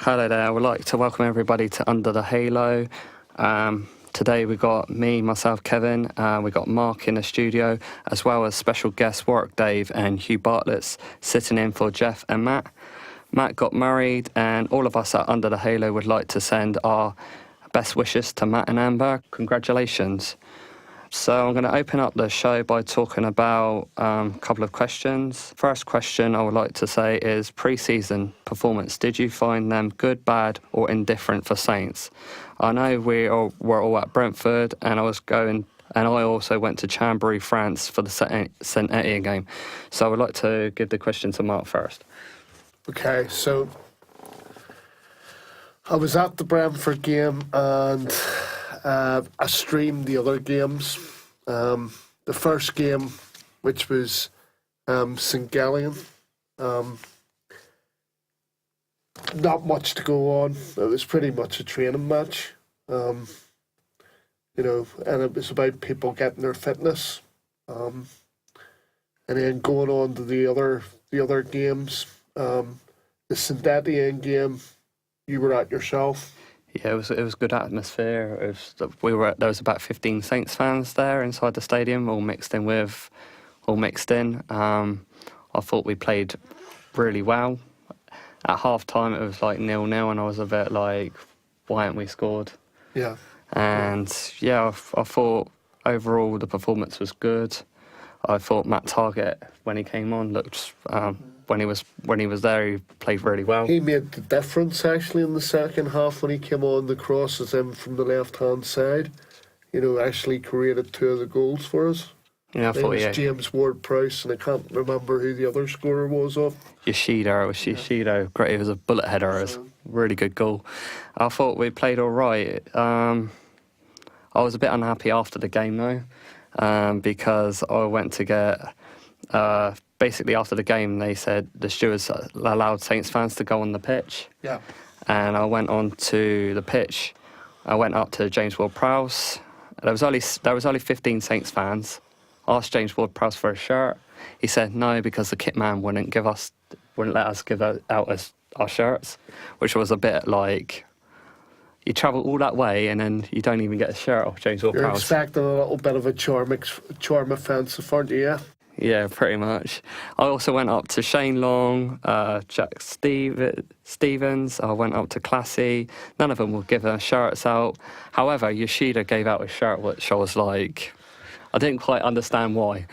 Hello there, I would like to welcome everybody to Under the Halo. Today we got me, myself, Kevin, we got Mark in the studio, as well as special guests Warwick Dave and Hugh Bartlett sitting in for Jeff and Matt. Matt got married, and all of us at Under the Halo would like to send our best wishes to Matt and Amber. Congratulations. So I'm going to open up the show by talking about a couple of questions. First question I would like to say is pre-season performance. Did you find them good, bad or indifferent for Saints? I know we're all at Brentford, and I also went to Chambéry, France for the Saint Etienne game. So I would like to give the question to Mark first. Okay, so I was at the Brentford game and I streamed the other games. The first game, which was St Gallen, not much to go on. It was pretty much a training match, and it was about people getting their fitness, and then going on to the other games. The St Etienne game, you were at yourself. Yeah, it was good atmosphere. There was about 15 Saints fans there inside the stadium, all mixed in. I thought we played really well. At half time it was like 0-0, and I was a bit like, why haven't we scored? Yeah. And I thought overall the performance was good. I thought Matt Targett, when he came on, looked when he was there, he played really well. He made the difference actually in the second half when he came on. The crosses in from the left hand side, actually created two of the goals for us. Yeah, I thought it was James Ward-Prowse, and I can't remember who the other scorer was of. Yoshida. It was Yoshida. Great. It was a bullet header. It was a really good goal. I thought we played all right. I was a bit unhappy after the game though, because I went to get. Basically, after the game, they said the stewards allowed Saints fans to go on the pitch. Yeah. And I went on to the pitch. I went up to James Ward-Prowse. There was only 15 Saints fans. I asked James Ward-Prowse for a shirt. He said no, because the kit man wouldn't let us give out our shirts, which was a bit like, you travel all that way and then you don't even get a shirt off James Ward-Prowse. You're expecting a little bit of a charm offensive, aren't you? Yeah. Yeah, pretty much. I also went up to Shane Long, Jack Stevens. I went up to Classy. None of them would give their shirts out. However, Yoshida gave out a shirt, which I was like, I didn't quite understand why.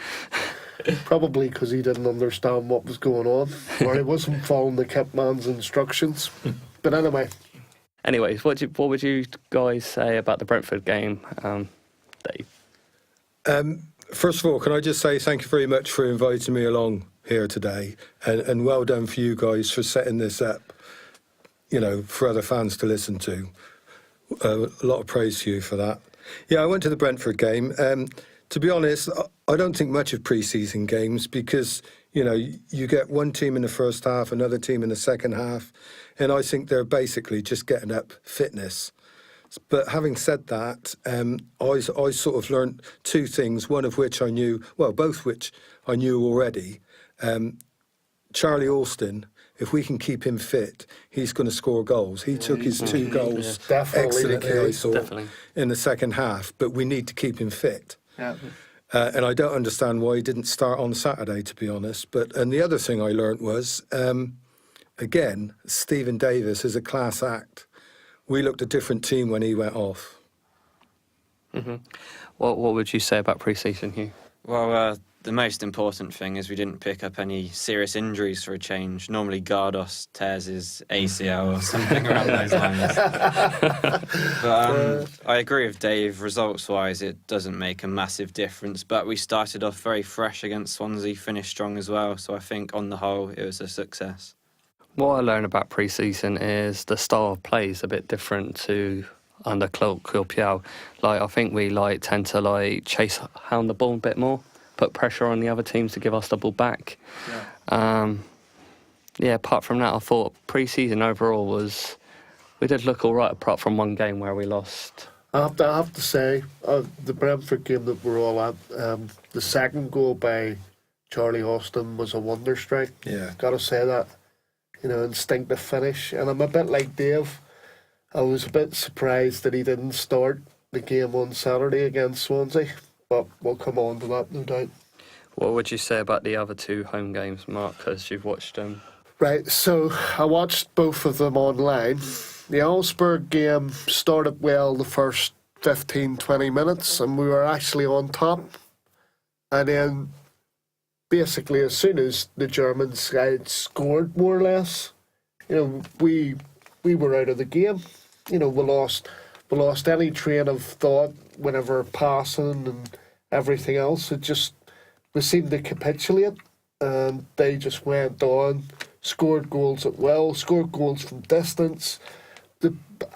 Probably because he didn't understand what was going on, or he wasn't following the kit man's instructions. But anyway. Anyways, what would you guys say about the Brentford game, Dave? First of all, can I just say thank you very much for inviting me along here today, and well done for you guys for setting this up, for other fans to listen to. A lot of praise to you for that. Yeah, I went to the Brentford game. To be honest, I don't think much of pre-season games because, you get one team in the first half, another team in the second half, and I think they're basically just getting up fitness. But having said that, I sort of learned two things, one of which I knew, both which I knew already. Charlie Alston, if we can keep him fit, he's going to score goals. He took his two goals excellently, I thought, in the second half, but we need to keep him fit. Yeah. And I don't understand why he didn't start on Saturday, to be honest. And the other thing I learned was, again, Stephen Davis is a class act. We looked a different team when he went off. Mm-hmm. What would you say about pre-season, Hugh? Well, the most important thing is we didn't pick up any serious injuries for a change. Normally Gardos tears his ACL or something around those lines. But I agree with Dave. Results-wise, it doesn't make a massive difference. But we started off very fresh against Swansea, finished strong as well. So I think on the whole, it was a success. What I learned about pre-season is the style of play is a bit different to under Claude Puel. Like, I think we tend to chase, hound the ball a bit more, put pressure on the other teams to give us the ball back. Apart from that, I thought pre-season overall we did look all right, apart from one game where we lost. I have to say, the Brentford game that we're all at, the second goal by Charlie Austin was a wonder strike. Yeah. Got to say that. Instinctive finish. And I'm a bit like Dave. I was a bit surprised that he didn't start the game on Saturday against Swansea. But we'll come on to that, no doubt. What would you say about the other two home games, Mark, because you've watched them? Right, so I watched both of them online. The Augsburg game started well the first 15-20 minutes, and we were actually on top. And then basically as soon as the German side scored, more or less, we were out of the game. We lost any train of thought whenever passing and everything else. We seemed to capitulate, and they just went on, scored goals at will, scored goals from distance.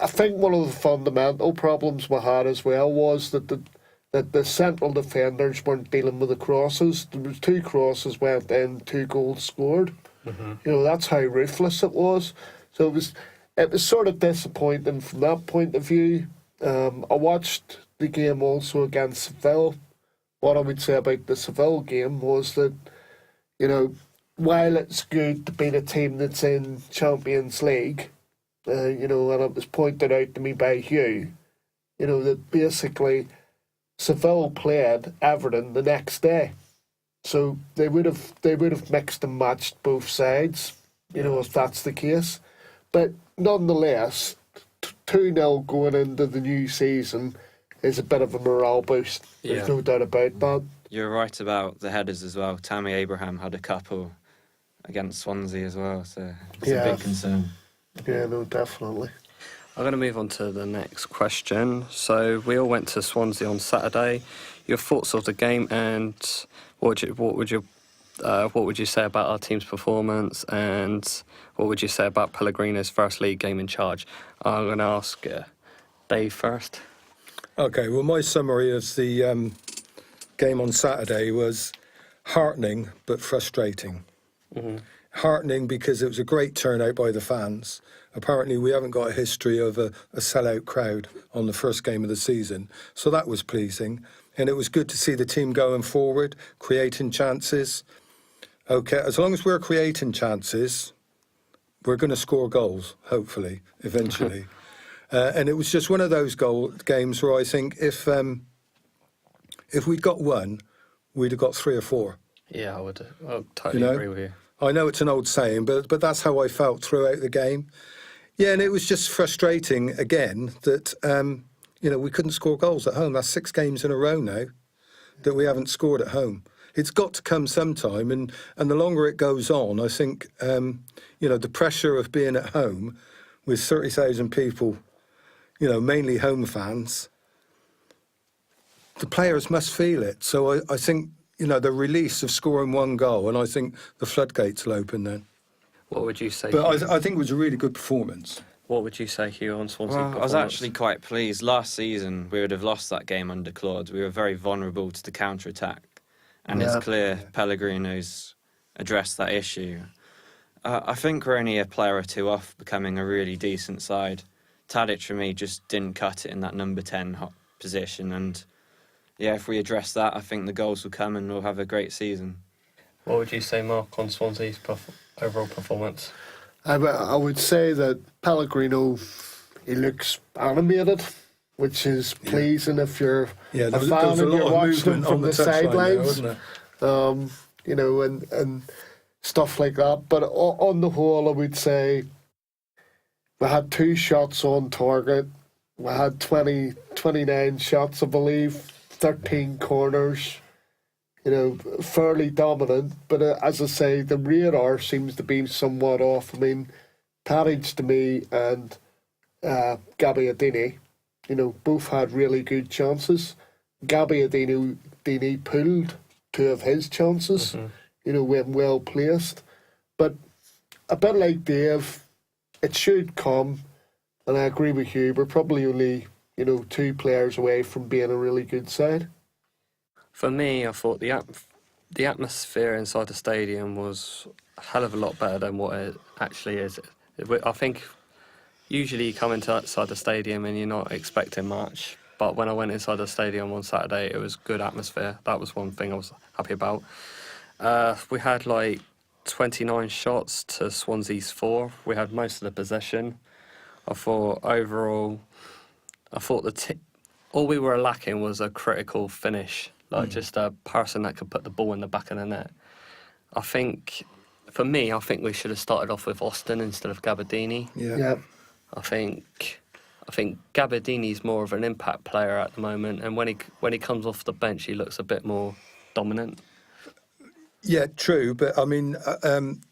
I think one of the fundamental problems we had as well was that the central defenders weren't dealing with the crosses. There was 2 crosses went in, 2 goals scored. That's how ruthless it was. So it was sort of disappointing from that point of view. I watched the game also against Seville. What I would say about the Seville game was that, while it's good to beat a team that's in Champions League, and it was pointed out to me by Hugh, that basically Seville played Everton the next day. So they would have mixed and matched both sides, if that's the case. But nonetheless, 2-0 going into the new season is a bit of a morale boost. There's no doubt about that. You're right about the headers as well. Tammy Abraham had a couple against Swansea as well, so it's a big concern. Yeah, no, definitely. I'm going to move on to the next question. So we all went to Swansea on Saturday. Your thoughts of the game, and what would you say about our team's performance, and what would you say about Pellegrino's first league game in charge? I'm going to ask Dave first. Okay, well, my summary of the game on Saturday was heartening but frustrating. Heartening because it was a great turnout by the fans. Apparently we haven't got a history of a sellout crowd on the first game of the season, so that was pleasing. And it was good to see the team going forward, creating chances. Okay, as long as we're creating chances, we're going to score goals, hopefully, eventually. And it was just one of those games where I think if we'd got one, we'd have got 3 or 4. Yeah, I totally agree with you. I know it's an old saying, but that's how I felt throughout the game. Yeah, and it was just frustrating again that we couldn't score goals at home. That's 6 games in a row now that we haven't scored at home. It's got to come sometime, and the longer it goes on, I think the pressure of being at home with 30,000 people, mainly home fans, the players must feel it. So I think the release of scoring 1 goal, and I think the floodgates will open then. What would you say? But I think it was a really good performance. What would you say, Hugh, on Swansea Well, I performance? was actually quite pleased. Last season, we would have lost that game under Claude. We were very vulnerable to the counter-attack. And it's clear Pellegrino's addressed that issue. I think we're only a player or 2 off becoming a really decent side. Tadic, for me, just didn't cut it in that number 10 position. And, if we address that, I think the goals will come and we'll have a great season. What would you say, Mark, on Swansea's overall performance? I would say that Pellegrino, he looks animated, which is pleasing if you're Yeah, a fan and you're watching him from the sidelines, and stuff like that. But on the whole, I would say we had 2 shots on target. We had 29 shots, I believe, 13 corners. fairly dominant. But as I say, the radar seems to be somewhat off. I mean, Tadic to me and Gabbiadini, both had really good chances. Gabbiadini pulled two of his chances, when well placed. But a bit like Dave, it should come, and I agree with you, we're probably only, two players away from being a really good side. For me, I thought the atmosphere inside the stadium was a hell of a lot better than what it actually is. I think usually you come inside the stadium and you're not expecting much, but when I went inside the stadium on Saturday, it was good atmosphere. That was one thing I was happy about. We had like 29 shots to Swansea's 4. We had most of the possession. I thought overall, all we were lacking was a critical finish, like just a person that could put the ball in the back of the net. For me, I think we should have started off with Austin instead of Gabbiadini. Yeah. I think Gabbiadini's more of an impact player at the moment, and when he comes off the bench, he looks a bit more dominant. Yeah, true. But I mean,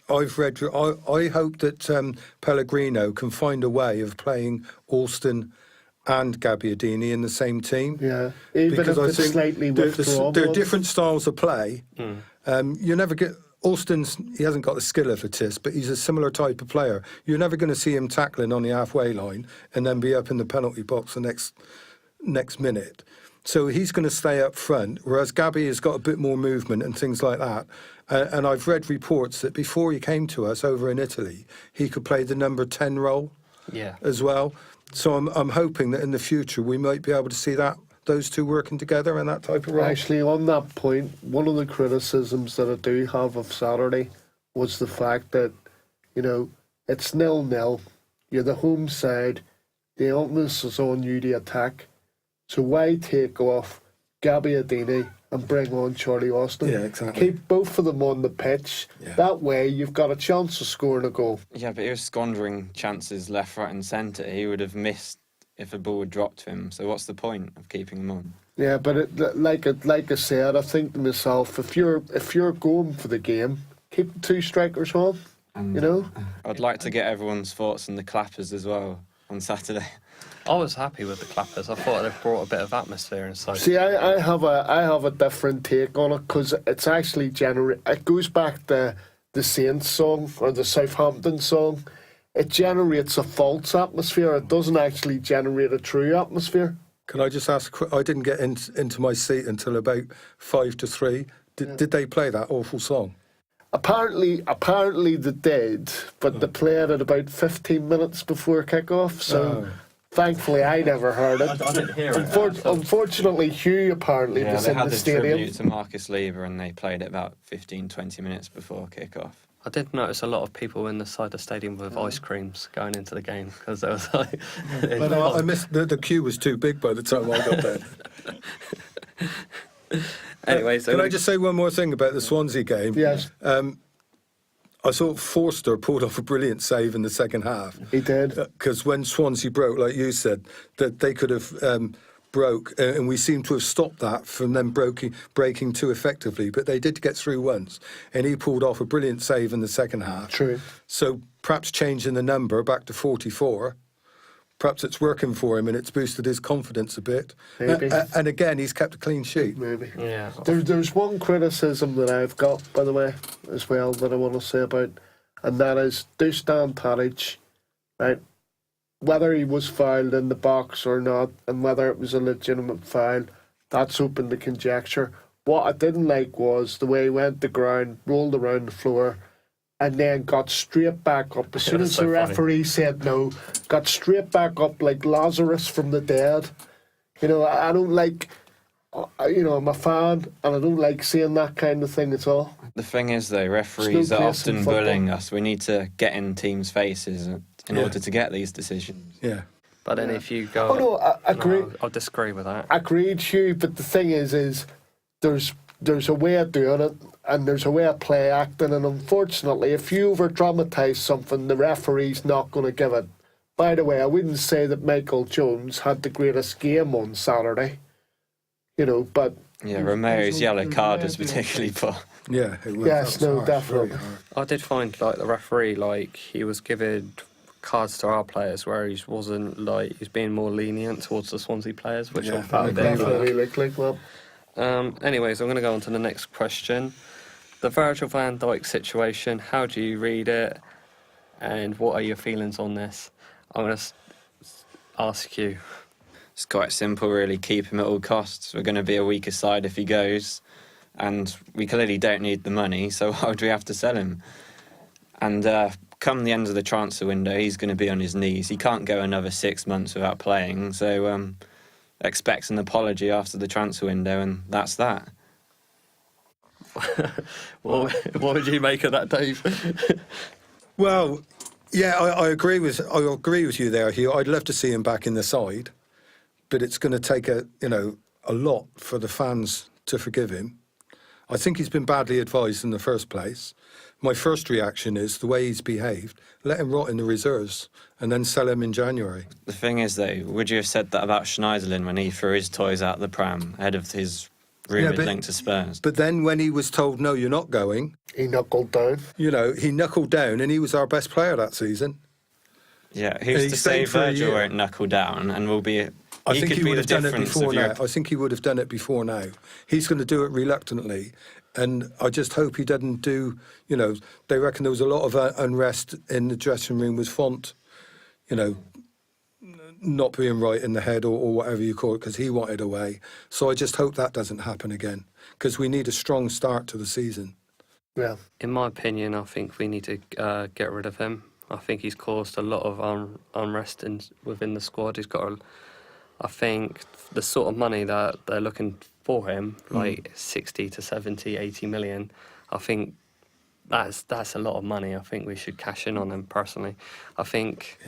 I've read. I hope that Pellegrino can find a way of playing Alston and Gabbiadini in the same team. Yeah, even because if I it's think slightly withdrawn. there are different styles of play. You never get. He hasn't got the skill of a Tis, but he's a similar type of player. You're never going to see him tackling on the halfway line and then be up in the penalty box the next minute. So he's going to stay up front, whereas Gabby has got a bit more movement and things like that. And I've read reports that before he came to us over in Italy, he could play the number 10 role as well. So I'm hoping that in the future we might be able to see those two working together in that type of role. Actually, on that point, one of the criticisms that I do have of Saturday was the fact that, it's 0-0. You're the home side. The onus is on you to attack. So why take off Gabbiadini and bring on Charlie Austin? Yeah, exactly. Keep both of them on the pitch. Yeah. That way you've got a chance of scoring a goal. Yeah, but he was squandering chances left, right and centre. He would have missed if a ball would drop to him. So what's the point of keeping him on? Yeah, but like I said, I think to myself, if you're going for the game, keep the two strikers on. I'd like to get everyone's thoughts on the clappers as well on Saturday. I was happy with the clappers. I thought they brought a bit of atmosphere inside. See, I have a different take on it because it's actually it goes back to the Saints song or the Southampton song. It generates a false atmosphere. It doesn't actually generate a true atmosphere. Can I just ask? I didn't get into my seat until about 5-3. Did they play that awful song? Apparently they did, but they played it about 15 minutes before kick-off. So thankfully, I never heard it. I didn't hear it. Unfortunately, Hugh apparently was they in had the the stadium. tribute to Marcus Lever and they played it about 15-20 minutes before kick-off. I did notice a lot of people inside the stadium with ice creams going into the game because there was like. But I missed the queue was too big by the time I got there. Anyway, so can I just say one more thing about the Swansea game? Yes, I thought Forster pulled off a brilliant save in the second half. he did. Because when Swansea broke, like you said, that they could have broke, and we seem to have stopped that from them breaking too effectively. But they did get through once, and he pulled off a brilliant save in the second half. True. So perhaps changing the number back to 44, perhaps it's working for him and it's boosted his confidence a bit. Maybe. And again, he's kept a clean sheet. Maybe. yeah, There's one criticism that I've got, by the way, as well, that I want to say about, and that is Dusan Tadic, right? Whether he was fouled in the box or not, and whether it was a legitimate foul, that's open to conjecture. What I didn't like was the way he went to the ground, rolled around the floor, and then got straight back up. As soon as so the funny. referee said no, got straight back up like Lazarus from the dead. I don't like, I'm a fan, and I don't like seeing that kind of thing at all. The thing is, though, referees There's no are place in often football. bullying us. We need to get in teams' faces in order to get these decisions. Yeah. but then if you go, Oh no, I agree. I'll disagree with that. Agreed, Hugh. But the thing is there's a way of doing it, and there's a way of play acting, and unfortunately, if you over dramatise something, the referee's not going to give it. By the way, I wouldn't say that Michael Jones had the greatest game on Saturday, but Yeah, Romero's yellow card was particularly poor. Yeah, it was. Yes, that was no, harsh, definitely. very harsh. I did find like the referee, like he was giving cards to our players where he wasn't like he's being more lenient towards the Swansea players, which I Yeah, found a bit. Definitely like that. Anyways, I'm going to go on to the next question. The Virgil van Dijk situation, how do you read it? And what are your feelings on this? I'm going to ask you. It's quite simple, really. Keep him at all costs. We're going to be a weaker side if he goes, and we clearly don't need the money, so why would we have to sell him? And come the end of the transfer window, he's going to be on his knees. He can't go another 6 months without playing, so expect an apology after the transfer window, and that's that. What would you make of that, Dave? Well, yeah, I agree with you there, Hugh. I'd love to see him back in the side, but it's going to take a lot for the fans to forgive him. I think he's been badly advised in the first place. My first reaction is the way he's behaved. Let him rot in the reserves and then sell him in January. The thing is, though, would you have said that about Schneiderlin when he threw his toys out the pram ahead of his rumoured link to Spurs? But then when he was told, no, you're not going, He knuckled down. he knuckled down and he was our best player that season. Yeah, And who's he to say stayed for a Virgil year. won't knuckle down and will be... I think could he be would the have done it difference before of now. your- I think he would have done it before now. He's going to do it reluctantly. And I just hope he doesn't do, they reckon there was a lot of unrest in the dressing room with Font, not being right in the head or whatever you call it, because he wanted away. So I just hope that doesn't happen again, because we need a strong start to the season. Yeah. In my opinion, I think we need to get rid of him. I think he's caused a lot of unrest within the squad. I think the sort of money that they're looking for him, like 60 to 70, 80 million, I think that's a lot of money. I think we should cash in on him personally. I think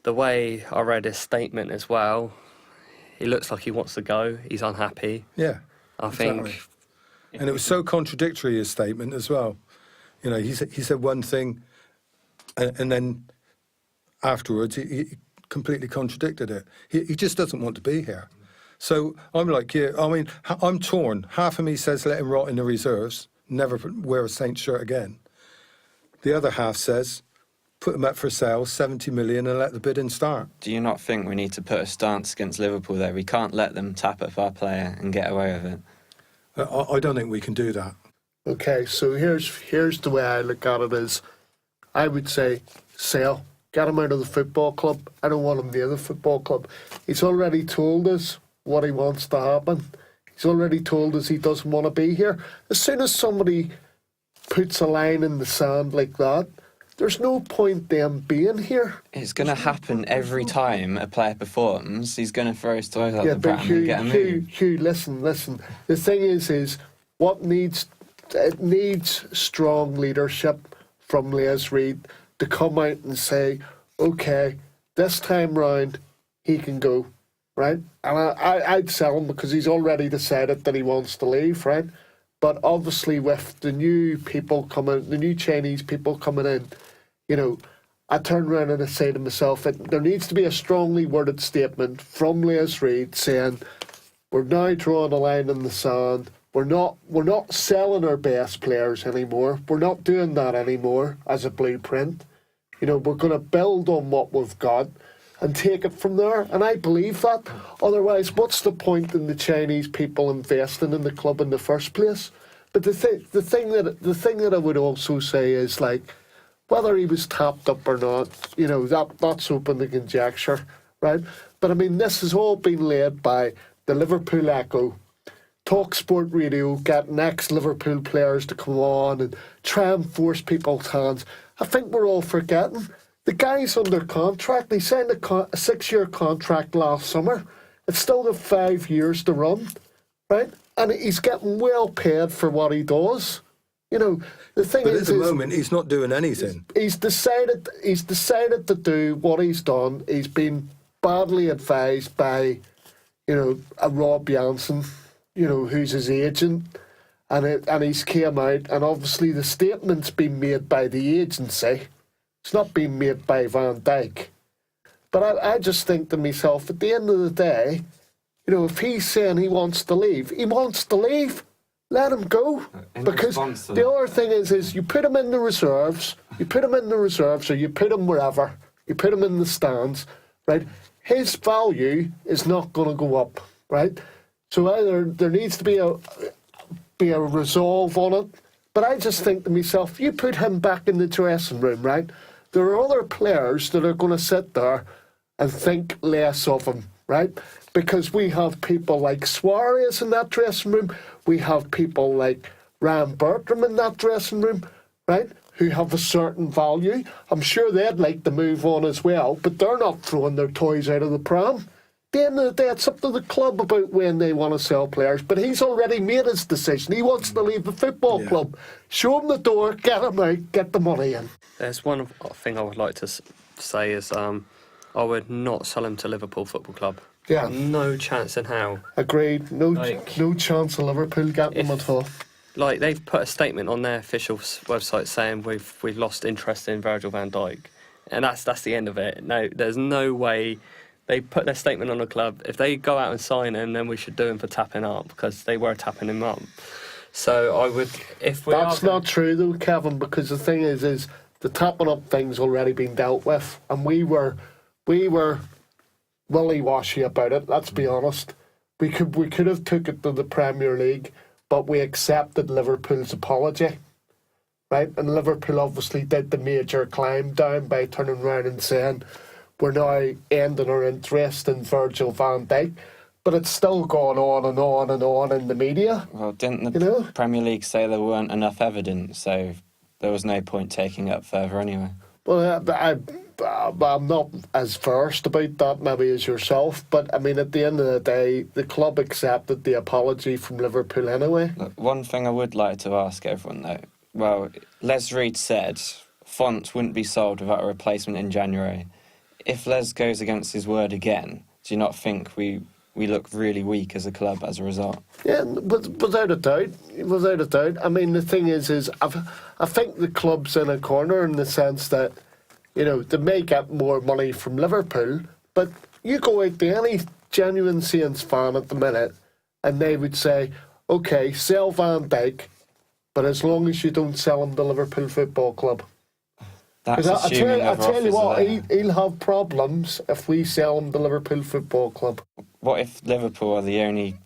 the way I read his statement as well, he looks like he wants to go. He's unhappy. Yeah. I think... Exactly. And it was so contradictory, his statement as well. He said one thing, and then afterwards he completely contradicted it. He just doesn't want to be here. So I'm like, I'm torn. Half of me says let him rot in the reserves, never wear a Saints shirt again. The other half says put him up for sale, 70 million, and let the bidding start. Do you not think we need to put a stance against Liverpool there? We can't let them tap up our player and get away with it. I don't think we can do that. Okay, so here's the way I look at it is, I would say sell. Get him out of the football club. I don't want him near the football club. He's already told us what he wants to happen. He's already told us he doesn't want to be here. As soon as somebody puts a line in the sand like that, there's no point them being here. It's going to happen every time a player performs. He's going to throw his toys out Yeah, the but pram and get a move. Hugh, listen. The thing is what needs strong leadership from Les Reed to come out and say, okay, this time round he can go, right? And I'd sell him because he's already decided that he wants to leave, right? But obviously with the new people coming, the new Chinese people coming in, I turn around and I say to myself, there needs to be a strongly worded statement from Les Reed saying, we're now drawing a line in the sand. We're not selling our best players anymore. We're not doing that anymore as a blueprint. We're going to build on what we've got and take it from there. And I believe that. Otherwise, what's the point in the Chinese people investing in the club in the first place? But the thing that I would also say is, like, whether he was tapped up or not, that's open to conjecture, right? But I mean, this has all been led by the Liverpool Echo, TalkSport Radio, getting ex-Liverpool players to come on and try and force people's hands. I think we're all forgetting the guy's under contract. He signed a 6-year contract last summer. It's still got 5 years to run, right? And he's getting well paid for what he does. The thing But is, at the moment, he's not doing anything. He's decided to do what he's done. He's been badly advised by, a Rob Jansen, who's his agent, and he's came out, and obviously the statement's been made by the agency. It's not been made by Van Dijk. But I just think to myself, at the end of the day, You know, if he's saying he wants to leave, he wants to leave. Let him go. In Because response to the that- other thing is you put him in the reserves, or you put him wherever, you put him in the stands, right? His value is not going to go up, right? So either there needs to be a resolve on it. But I just think to myself, you put him back in the dressing room, right? There are other players that are going to sit there and think less of him, right? Because we have people like Suarez in that dressing room. We have people like Ryan Bertram in that dressing room, right? Who have a certain value. I'm sure they'd like to move on as well, but they're not throwing their toys out of the pram. At the end of the day, it's up to the club about when they want to sell players. But he's already made his decision. He wants to leave the football club. Show him the door, get him out, get the money in. There's one thing I would like to say is I would not sell him to Liverpool Football Club. Yeah. No chance in hell. Agreed. No chance of Liverpool getting him at all. Like, they've put a statement on their official website saying we've lost interest in Virgil van Dijk, and that's the end of it. No, there's no way. They put their statement on the club. If they go out and sign him, then we should do him for tapping up, because they were tapping him up. So I would, if we That's not true though, Kevin, because the thing is the tapping up thing's already been dealt with, and we were willy-washy about it. Let's be honest. We could have took it to the Premier League, but we accepted Liverpool's apology, right? And Liverpool obviously did the major climb down by turning around and saying we're now ending our interest in Virgil van Dijk. But it's still gone on and on and on in the media. Well, didn't the Premier League say there weren't enough evidence, so there was no point taking it up further anyway? Well, I'm not as versed about that maybe as yourself, but I mean, at the end of the day, the club accepted the apology from Liverpool anyway. Look, one thing I would like to ask everyone though, well, Les Reed said Font wouldn't be sold without a replacement in January. If Les goes against his word again, do you not think we look really weak as a club as a result? Yeah, without a doubt. I mean, the thing is I think the club's in a corner in the sense that, you know, they may get more money from Liverpool, but you go out to any genuine Saints fan at the minute and they would say, okay, sell Van Dijk, but as long as you don't sell him to Liverpool Football Club. That's Because I assuming other tell you offers are what, there. he'll have problems if we sell him to Liverpool Football Club. What if Liverpool are the only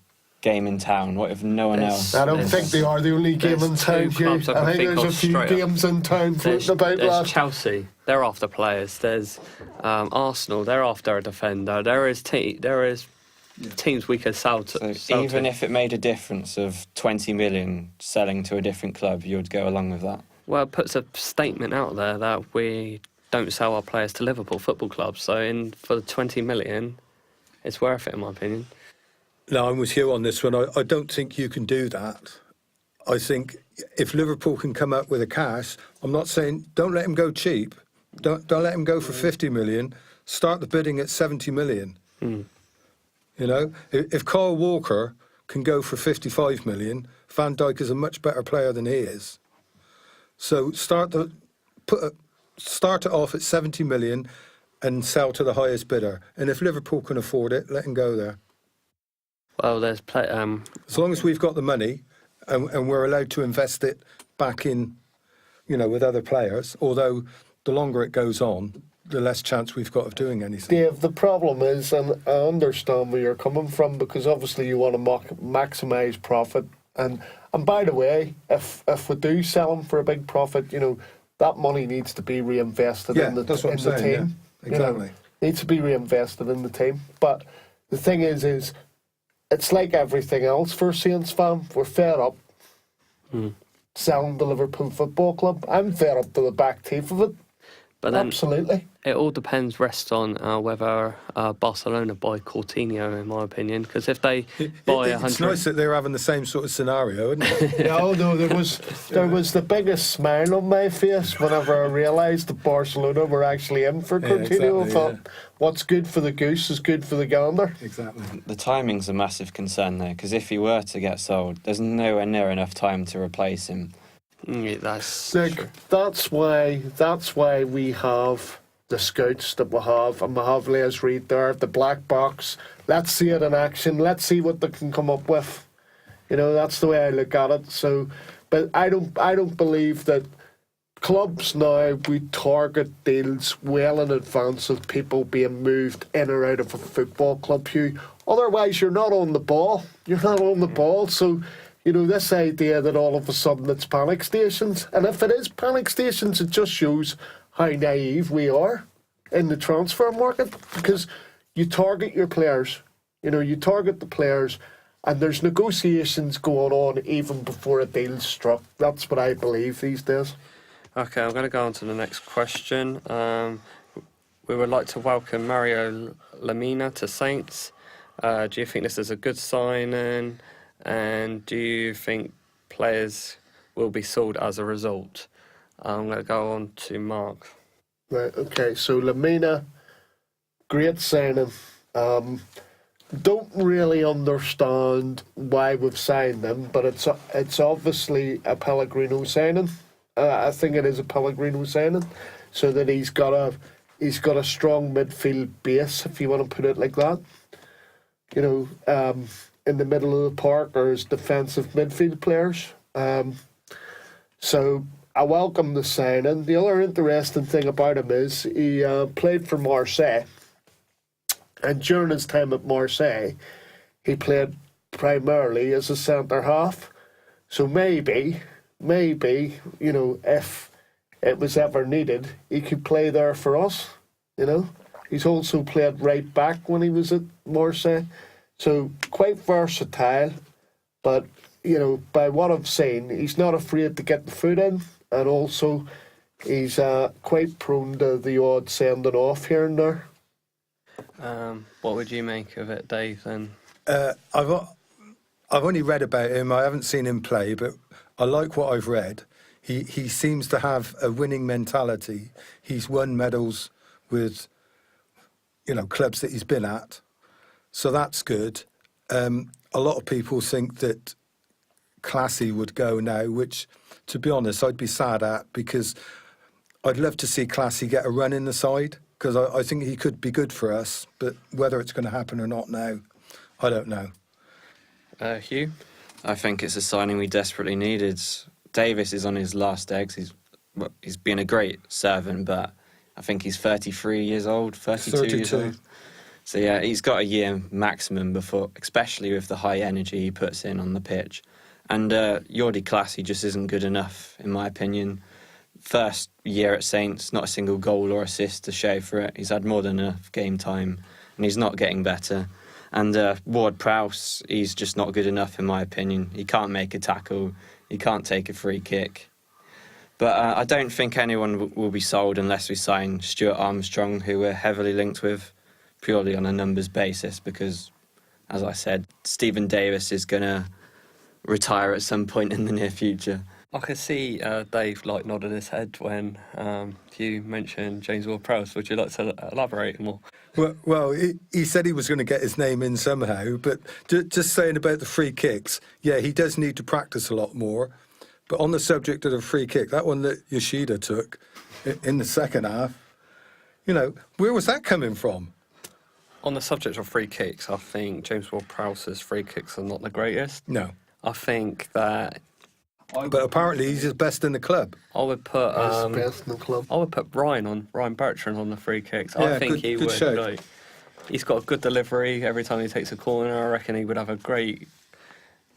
game in town? What if no one else? I don't There's- think they are the only game in there's town, two Hugh. clubs I can I think think there's a of few straight up. games in town floating about There's that. Chelsea. They're after players. There's Arsenal. They're after a defender. There is teams we could sell to. So even if it made a difference of 20 million selling to a different club, you would go along with that? Well, it puts a statement out there that we don't sell our players to Liverpool Football Club. So for the 20 million, it's worth it in my opinion. No, I'm with you on this one. I don't think you can do that. I think if Liverpool can come up with the cash, I'm not saying don't let him go cheap. Don't let him go for 50 million. Start the bidding at 70 million. You know, if Kyle Walker can go for 55 million, Van Dijk is a much better player than he is. So start it off at 70 million and sell to the highest bidder. And if Liverpool can afford it, let him go there. Well, there's As long as we've got the money and we're allowed to invest it back in, you know, with other players, although the longer it goes on, the less chance we've got of doing anything. Dave, the problem is, and I understand where you're coming from, because obviously you want to maximise profit. And by the way, if we do sell them for a big profit, you know, that money needs to be reinvested Yeah, in the that's what I'm the saying, team. yeah, exactly. You know, needs to be reinvested in the team. But the thing is it's like everything else for a Saints fan. We're fed up selling the Liverpool Football Club. I'm fed up to the back teeth of it. but then Absolutely. it all rests on whether Barcelona buy Coutinho, in my opinion. Because if they buy It's 100, nice that they're having the same sort of scenario, isn't it? No, there was the biggest smile on my face whenever I realised that Barcelona were actually in for Yeah, Coutinho. exactly, I thought, what's good for the goose is good for the gander. Exactly. The timing's a massive concern though, because if he were to get sold, there's nowhere near enough time to replace him. that's Look, that's why we have the scouts that we have, and we have Les Reed there, the black box. Let's see it in action. Let's see what they can come up with. You know, that's the way I look at it. So, but I don't believe that clubs now, we target deals well in advance of people being moved in or out of a football club, Hugh. Otherwise, you're not on the ball. You're not on the ball. So, you know, this idea that all of a sudden it's panic stations, and if it is panic stations, it just shows how naive we are in the transfer market, because you target your players. You know, you target the players, and there's negotiations going on even before a deal's struck. That's what I believe these days. Okay, I'm going to go on to the next question. We would like to welcome Mario Lamina to Saints. Do you think this is a good signing? And do you think players will be sold as a result? I'm going to go on to Mark. Right, okay, so Lamina, great signing. Don't really understand why we've signed him, but it's obviously a Pellegrino signing. I think it is a Pellegrino signing, so that he's got a strong midfield base, if you want to put it like that. You know, in the middle of the park or as defensive midfield players. So I welcome the signing. The other interesting thing about him is he played for Marseille, and during his time at Marseille, he played primarily as a centre half. So maybe, you know, if it was ever needed, he could play there for us, you know. He's also played right back when he was at Marseille. So quite versatile, but, you know, by what I've seen, he's not afraid to get the foot in, and also he's quite prone to the odd sending off here and there. What would you make of it, Dave, then? I've only read about him. I haven't seen him play, but I like what I've read. He seems to have a winning mentality. He's won medals with, you know, clubs that he's been at. So that's good. A lot of people think that Classy would go now, which, to be honest, I'd be sad at, because I'd love to see Classy get a run in the side, because I think he could be good for us. But whether it's going to happen or not now, I don't know. Hugh? I think it's a signing we desperately needed. Davis is on his last legs. He's been a great servant, but I think he's 33 years old, 32 years old. So yeah, he's got a year maximum before, especially with the high energy he puts in on the pitch. And Jordi Classy just isn't good enough, in my opinion. First year at Saints, not a single goal or assist to show for it. He's had more than enough game time, and he's not getting better. And Ward-Prowse, he's just not good enough, in my opinion. He can't make a tackle. He can't take a free kick. But I don't think anyone will be sold unless we sign Stuart Armstrong, who we're heavily linked with, purely on a numbers basis, because, as I said, Stephen Davis is going to retire at some point in the near future. I could see Dave nodding his head when you mentioned James Ward-Prowse. Would you like to elaborate more? Well, he said he was going to get his name in somehow, but just saying about the free kicks, yeah, he does need to practice a lot more. But on the subject of the free kick, that one that Yoshida took in the second half, you know, where was that coming from? On the subject of free kicks, I think James Ward-Prowse's free kicks are not the greatest. No. I think that... But apparently he's his best in the club. I would put Best in the club. I would put Ryan Bertrand on the free kicks. Yeah, I think good- he good would. shout. He's got a good delivery every time he takes a corner. I reckon he would have a great.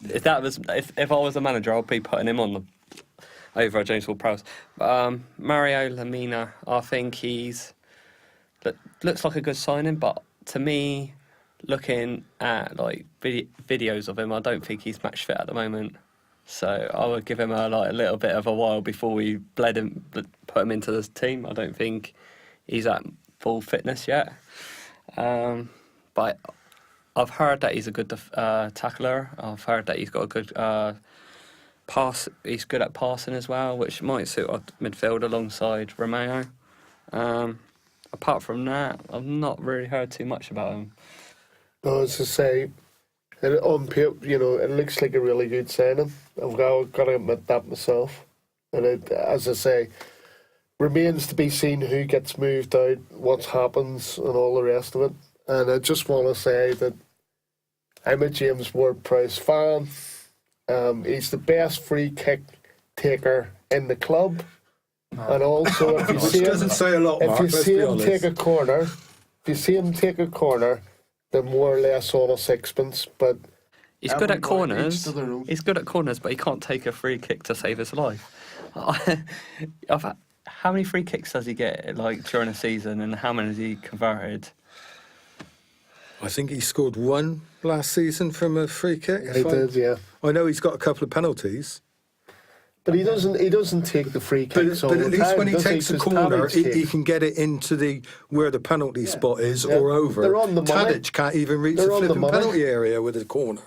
If I was the manager, I'd be putting him on over James Ward-Prowse. Mario Lamina, I think he's looks like a good signing, but to me, looking at videos of him, I don't think he's match fit at the moment. So I would give him a little bit of a while before we put him into the team. I don't think he's at full fitness yet. But I've heard that he's a good tackler. I've heard that he's got a good pass. He's good at passing as well, which might suit our midfield alongside Romeo. Apart from that, I've not really heard too much about him. No, as I say, on paper, you know, it looks like a really good signing. I've got to admit that myself. And as I say, remains to be seen who gets moved out, what happens, and all the rest of it. And I just want to say that I'm a James Ward-Prowse fan. He's the best free kick taker in the club. And also, if you Which see him, doesn't say a lot, Mark, if you let's see be him honest. take a corner, if you see him take a corner, they're more or less on a sixpence. But He's good at everybody each corners. to their own. He's good at corners, but he can't take a free kick to save his life. How many free kicks does he get like during a season, and how many has he converted? I think he scored one last season from a free kick. He did, yeah. I know he's got a couple of penalties. But he doesn't take the free But, kicks all but the at least time, when he does takes a 'Cause corner, Tadic he takes- can get it into the where the penalty spot is Yeah. or over. They're on the money. Tadic can't even reach They're the on the flipping money. penalty area with a corner.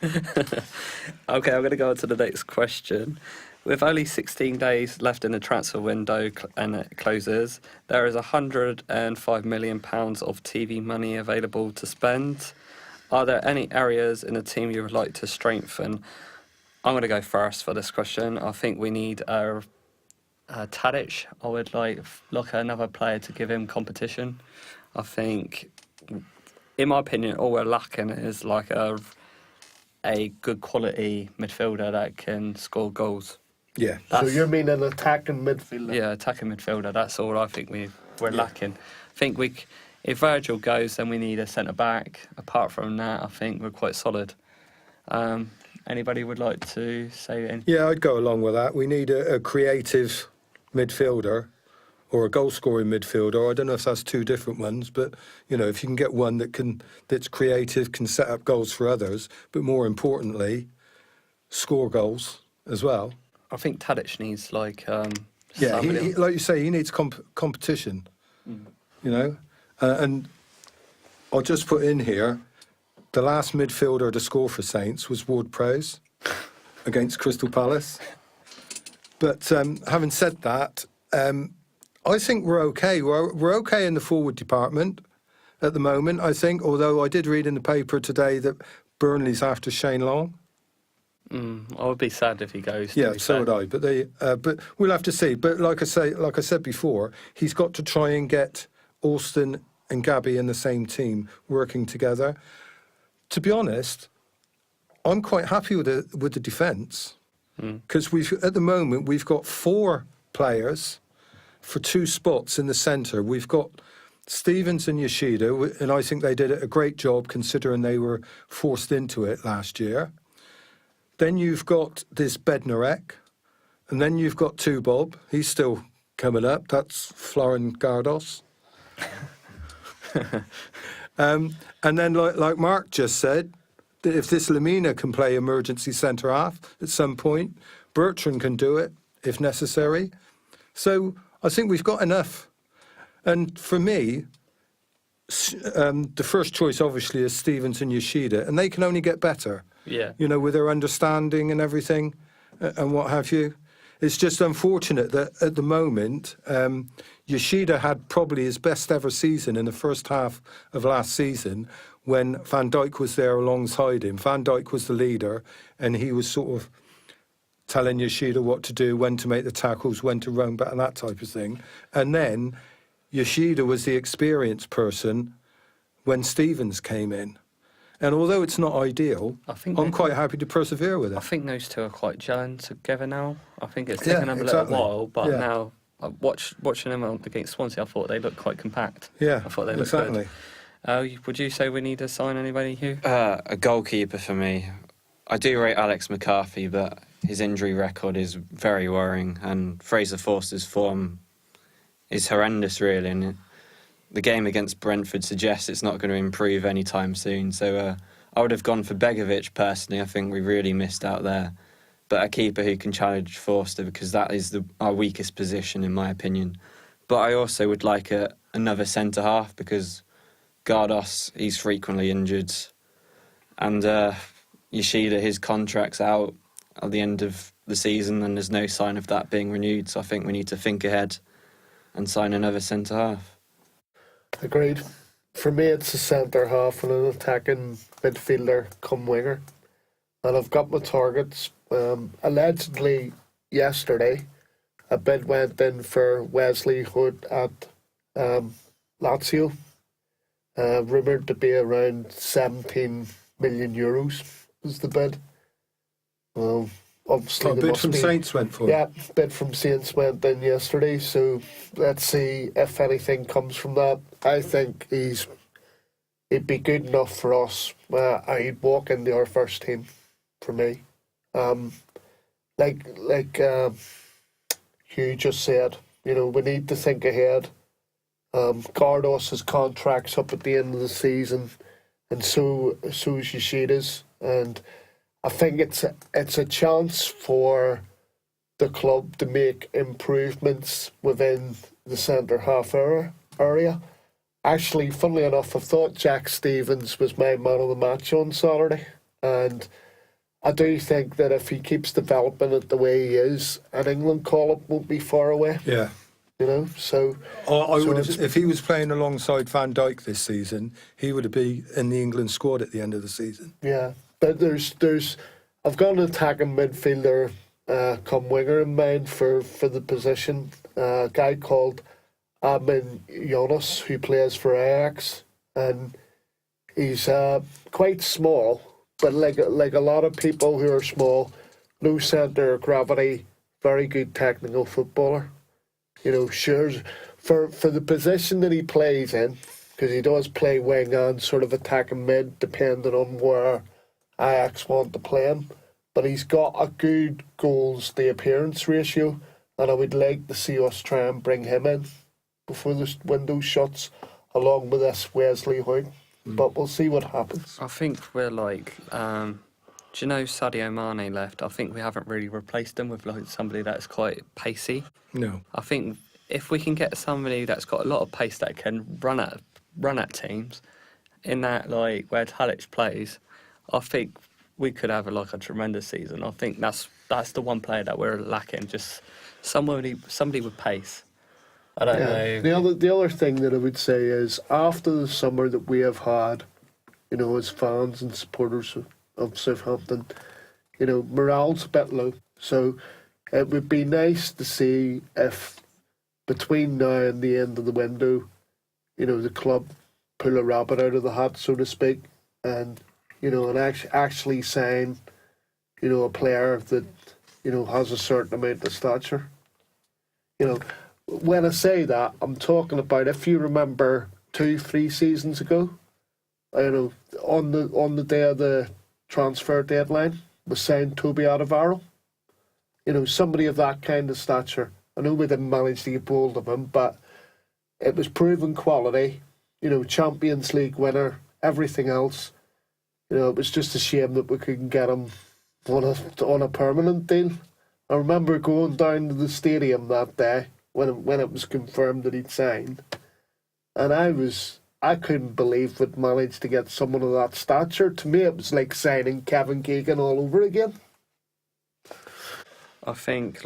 Okay, I'm going to go on to the next question. With only 16 days left in the transfer window and it closes, there is £105 million of TV money available to spend. Are there any areas in the team you would like to strengthen? I'm going to go first for this question. I think we need a Tadic. I would like another player to give him competition. I think, in my opinion, all we're lacking is like a good quality midfielder that can score goals. Yeah. So you're meaning attacking midfielder? Yeah, attacking midfielder. That's all I think we're lacking. I think if Virgil goes, then we need a centre back. Apart from that, I think we're quite solid. Anybody would like to say anything? Yeah, I'd go along with that. We need a creative midfielder or a goal-scoring midfielder. I don't know if that's two different ones, but you know, if you can get one that's creative, can set up goals for others, but more importantly, score goals as well. I think Tadic needs like Yeah, somebody. like you say, he needs competition. You know, and I'll just put in here, the last midfielder to score for Saints was Ward-Prowse against Crystal Palace. But having said that, I think we're okay. We're okay in the forward department at the moment, I think, although I did read in the paper today that Burnley's after Shane Long. I would be sad if he goes. to Yeah, be so fair. would I. But we'll have to see. But like I said before, he's got to try and get Alston and Gabby in the same team working together. To be honest, I'm quite happy with the defence because at the moment we've got 4 players for 2 spots in the centre. We've got Stevens and Yoshida, and I think they did a great job considering they were forced into it last year. Then you've got this Bednarek, and then you've got Tubob. He's still coming up. That's Florin Gardos. And then, like Mark just said, that if this Lamina can play emergency centre half at some point, Bertrand can do it if necessary. So I think we've got enough. And for me, the first choice obviously is Stevens and Yoshida, and they can only get better. Yeah. You know, with their understanding and everything and what have you. It's just unfortunate that at the moment, Yoshida had probably his best ever season in the first half of last season when Van Dijk was there alongside him. Van Dijk was the leader and he was sort of telling Yoshida what to do, when to make the tackles, when to run back and that type of thing. And then Yoshida was the experienced person when Stevens came in. And although it's not ideal, I think I'm they- quite happy to persevere with I it. think those two are quite gelling together now. I think it's Yeah, taken them a exactly. little while, but Yeah. now watching them against Swansea, I thought they looked quite compact. Yeah, I thought they looked exactly. good. Would you say we need to sign anybody here? A goalkeeper for me. I do rate Alex McCarthy, but his injury record is very worrying, and Fraser Forster's form is horrendous, really. And the game against Brentford suggests it's not going to improve anytime soon. So I would have gone for Begovic personally. I think we really missed out there. But a keeper who can challenge Forster, because that is our weakest position, in my opinion. But I also would like another centre-half, because Gardos, he's frequently injured. And Yoshida, his contract's out at the end of the season, and there's no sign of that being renewed. So I think we need to think ahead and sign another centre-half. Agreed. For me, it's a centre half and an attacking midfielder come winger. And I've got my targets. Allegedly, yesterday, a bid went in for Wesley Hood at Lazio, rumoured to be around 17 million euros was the bid. Well, obviously A there bid must from be, Saints went for. yeah, bid from Saints went in yesterday, so let's see if anything comes from that. I think he'd be good enough for us. He'd walk into our first team for me. Like Hugh just said, we need to think ahead. Gardos' contract's up at the end of the season, and so is Yoshida's, and I think it's a chance for the club to make improvements within the centre half area. Actually, funnily enough, I thought Jack Stevens was my man of the match on Saturday, and I do think that if he keeps developing it the way he is, an England call-up won't be far away. Yeah. So I so would it's- have, if he was playing alongside Van Dijk this season, he would have been in the England squad at the end of the season. Yeah, but there's I've got an attacking midfielder come winger in mind for the position. A guy called Admin Jonas who plays for Ajax, and he's quite small, but like a lot of people who are small, low centre of gravity, very good technical footballer. Sure, for the position that he plays in, because he does play wing and sort of attacking mid, depending on where Ajax want to play him. But he's got a good goals to appearance ratio, and I would like to see us try and bring him in before the window shuts, along with this Wesley Hood. But we'll see what happens. I think we're like, do you know Sadio Mane left? I think we haven't really replaced him with like somebody that's quite pacey. No. I think if we can get somebody that's got a lot of pace that can run at teams, in that like where Talic plays, I think we could have a tremendous season. I think that's the one player that we're lacking, just somebody with pace. I don't know. The other thing that I would say is after the summer that we have had, as fans and supporters of Southampton, morale's a bit low. So it would be nice to see if between now and the end of the window, the club pull a rabbit out of the hat, so to speak, and actually sign, a player that, has a certain amount of stature. When I say that, I'm talking about, if you remember 2-3 seasons ago, on the day of the transfer deadline, was signed Toby Alderweireld. Somebody of that kind of stature. I know we didn't manage to get hold of him, but it was proven quality. Champions League winner, everything else. It was just a shame that we couldn't get him on a permanent deal. I remember going down to the stadium that day when it was confirmed that he'd signed, and I couldn't believe we'd managed to get someone of that stature. To me, it was like signing Kevin Keegan all over again. I think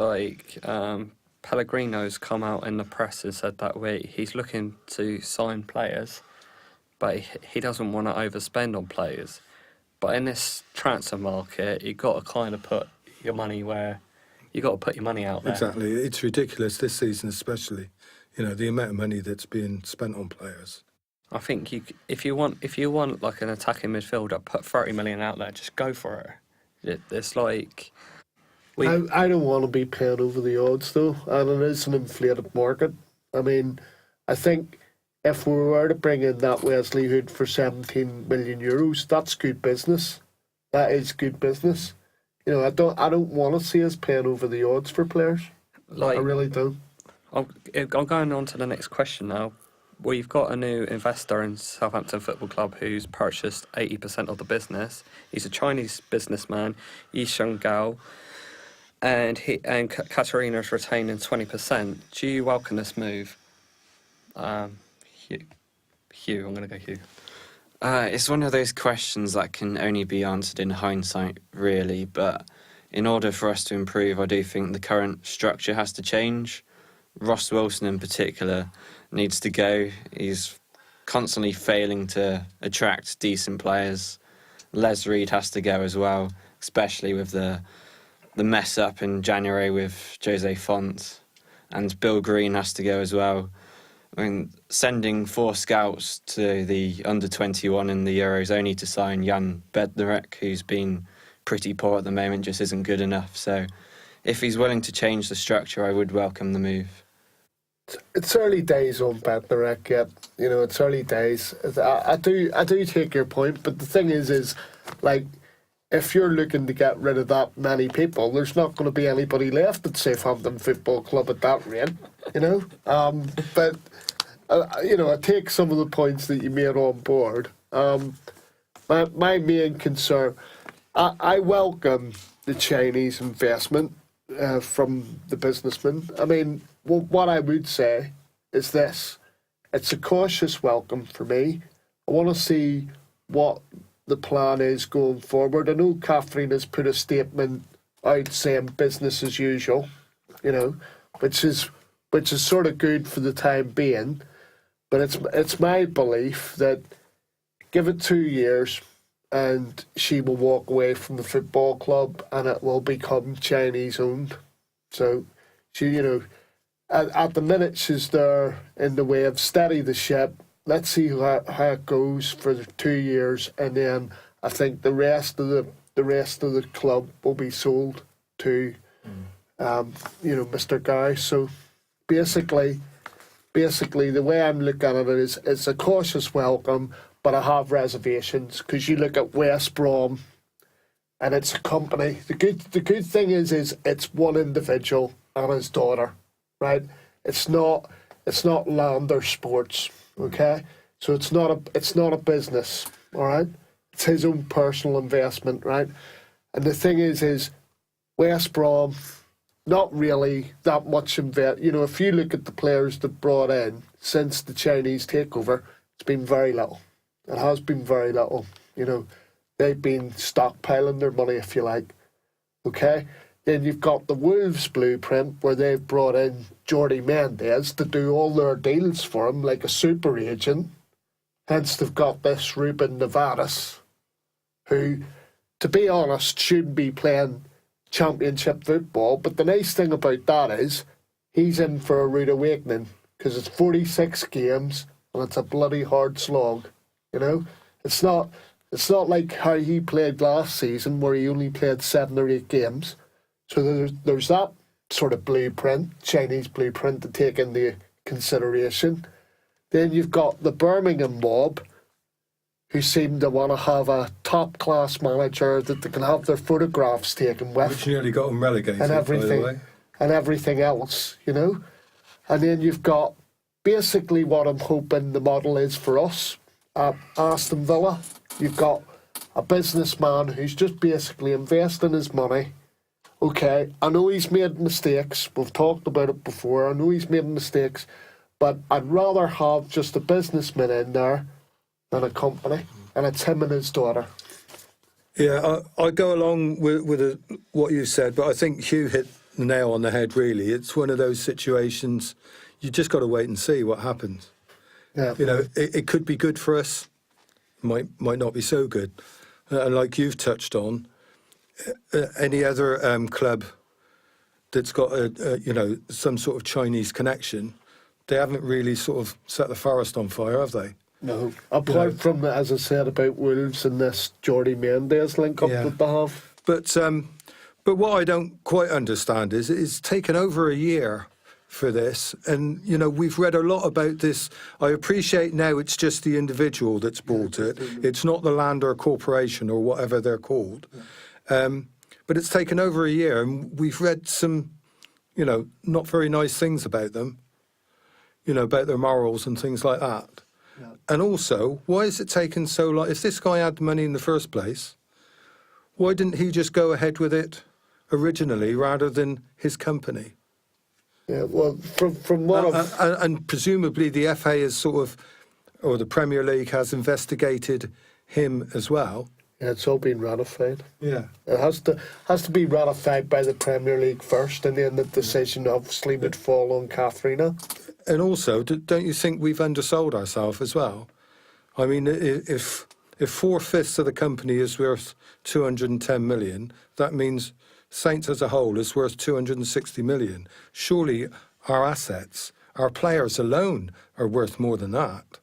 Pellegrino's come out in the press and said that he's looking to sign players, but he doesn't want to overspend on players. But in this transfer market, you've got to kind of put your money where you got to put your money out there. Exactly. It's ridiculous this season, especially. The amount of money that's being spent on players. I think if you want like an attacking midfielder, put 30 million out there. Just go for it. It's like I don't want to be paying over the odds though, and it is an inflated market. I mean, I think if we were to bring in that Wesley Hood for 17 million euros, that's good business. That is good business. I don't want to see us paying over the odds for players. I really don't. I'm going on to the next question now. We've got a new investor in Southampton Football Club who's purchased 80% of the business. He's a Chinese businessman, Yisheng Gao, and Katarina's retaining 20%. Do you welcome this move? Hugh, I'm going to go Hugh. It's one of those questions that can only be answered in hindsight, really. But in order for us to improve, I do think the current structure has to change. Ross Wilson in particular needs to go. He's constantly failing to attract decent players. Les Reed has to go as well, especially with the mess up in January with Jose Font. and Bill Green has to go as well. I mean, sending 4 scouts to the under-21 in the Euros only to sign Jan Bednarek, who's been pretty poor at the moment, just isn't good enough. So if he's willing to change the structure, I would welcome the move. It's early days on Bednarek yet. You know, it's early days. I do take your point, but the thing is like, if you're looking to get rid of that many people, there's not going to be anybody left at Southampton Football Club at that rate, you know. But you know, I take some of the points that you made on board. My main concern, I welcome the Chinese investment from the businessmen. I mean, what I would say is this: it's a cautious welcome for me. I want to see what the plan is going forward. I know Catherine has put a statement out saying business as usual, you know, which is sort of good for the time being. But it's my belief that give it 2 years and she will walk away from the football club and it will become Chinese owned. So she, you know, at the minute she's there in the way of steady the ship. Let's see how it goes for the 2 years, and then I think the rest of the club will be sold to, you know, Mr. Guy. So basically, the way I'm looking at it is it's a cautious welcome, but I have reservations because you look at West Brom, and it's a company. The good thing is it's one individual and his daughter, right? It's not Lander Sports. Okay, so it's not a business, all right? It's his own personal investment, right? And the thing is West Brom, not really that much invest. You know, if you look at the players that brought in since the Chinese takeover, it's been very little. It has been very little. You know, they've been stockpiling their money, if you like. Okay, then you've got the Wolves blueprint where they've brought in Jordi Mendes to do all their deals for him like a super agent. Hence they've got this Ruben Nevares, who, to be honest, shouldn't be playing championship football. But the nice thing about that is he's in for a rude awakening because it's 46 games and it's a bloody hard slog. You know, it's not like how he played last season where he only played 7 or 8 games. So there's that sort of blueprint, Chinese blueprint, to take into consideration. Then you've got the Birmingham mob, who seem to want to have a top-class manager that they can have their photographs taken with. Which nearly got them relegated, and everything, by the way. And everything else, you know. And then you've got basically what I'm hoping the model is for us at Aston Villa. You've got a businessman who's just basically investing his money. Okay, I know he's made mistakes. We've talked about it before. I know he's made mistakes. But I'd rather have just a businessman in there than a company. And it's him and his daughter. Yeah, I go along with what you said, but I think Hugh hit the nail on the head, really. It's one of those situations, you just got to wait and see what happens. Yeah. You know, it could be good for us, might not be so good. And like you've touched on, any other club that's got you know, some sort of Chinese connection, they haven't really sort of set the forest on fire, have they? No. Apart from, as I said, about Wolves and this Jordi Mendes link up that they have. But what I don't quite understand is it's taken over a year for this, and you know, we've read a lot about this. I appreciate now it's just the individual that's bought it. It's not the Lander Corporation or whatever they're called. But it's taken over a year, and we've read some, you know, not very nice things about them, you know, about their morals and things like that. Yeah. And also, why is it taken so long? If this guy had money in the first place, why didn't he just go ahead with it originally rather than his company? Yeah, well, from what and presumably the FA is sort of, or the Premier League has investigated him as well. Yeah, it's all been ratified. Yeah, it has to be ratified by the Premier League first, and then the decision obviously would fall on Katharina. And also, don't you think we've undersold ourselves as well? I mean, if 4/5 of the company is worth 210 million, that means Saints as a whole is worth 260 million. Surely our assets, our players alone are worth more than that.